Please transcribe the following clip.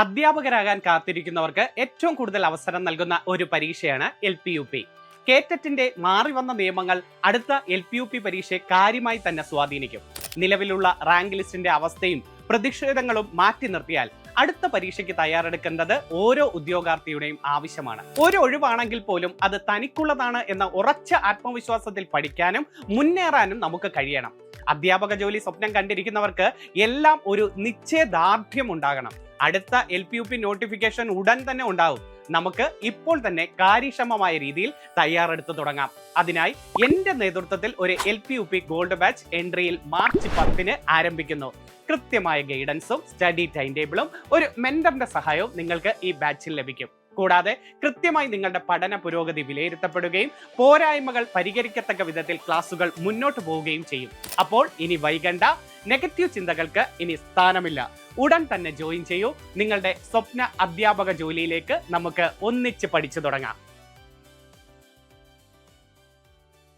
അധ്യാപകരാകാൻ കാത്തിരിക്കുന്നവർക്ക് ഏറ്റവും കൂടുതൽ അവസരം നൽകുന്ന ഒരു പരീക്ഷയാണ് LPUP. കേറ്ററ്റിന്റെ മാറി വന്ന നിയമങ്ങൾ അടുത്ത LPUP പരീക്ഷയെ കാര്യമായി തന്നെ സ്വാധീനിക്കും. നിലവിലുള്ള റാങ്ക് ലിസ്റ്റിന്റെ അവസ്ഥയും പ്രതിഷേധങ്ങളും മാറ്റി നിർത്തിയാൽ അടുത്ത പരീക്ഷയ്ക്ക് തയ്യാറെടുക്കേണ്ടത് ഓരോ ഉദ്യോഗാർത്ഥിയുടെയും ആവശ്യമാണ്. ഒരു ഒഴിവാണെങ്കിൽ പോലും അത് തനിക്കുള്ളതാണ് എന്ന ഉറച്ച ആത്മവിശ്വാസത്തിൽ പഠിക്കാനും മുന്നേറാനും നമുക്ക് കഴിയണം. അധ്യാപക ജോലി സ്വപ്നം കണ്ടിരിക്കുന്നവർക്ക് എല്ലാം ഒരു നിശ്ചയദാർഢ്യം ഉണ്ടാകണം. അടുത്ത LPUP നോട്ടിഫിക്കേഷൻ ഉടൻ തന്നെ ഉണ്ടാവും. നമുക്ക് ഇപ്പോൾ തന്നെ കാര്യക്ഷമമായ രീതിയിൽ തയ്യാറെടുത്ത് തുടങ്ങാം. അതിനായി എന്റെ നേതൃത്വത്തിൽ ഒരു LPUP ഗോൾഡ് ബാച്ച് എൻട്രിയിൽ മാർച്ച് 10 ആരംഭിക്കുന്നു. കൃത്യമായ ഗൈഡൻസും സ്റ്റഡി ടൈം ടേബിളും ഒരു മെന്ററിന്റെ സഹായവും നിങ്ങൾക്ക് ഈ ബാച്ചിൽ ലഭിക്കും. കൂടാതെ കൃത്യമായി നിങ്ങളുടെ പഠന പുരോഗതി വിലയിരുത്തപ്പെടുകയും പോരായ്മകൾ പരിഹരിക്കത്തക്ക വിധത്തിൽ ക്ലാസുകൾ മുന്നോട്ട് പോവുകയും ചെയ്യും. അപ്പോൾ ഇനി വൈകണ്ട, നെഗറ്റീവ് ചിന്തകൾക്ക് ഇനി സ്ഥാനമില്ല. ഉടൻ തന്നെ ജോയിൻ ചെയ്യൂ. നിങ്ങളുടെ സ്വപ്ന അധ്യാപക ജോലിയിലേക്ക് നമുക്ക് ഒന്നിച്ച് പഠിച്ചു തുടങ്ങാം.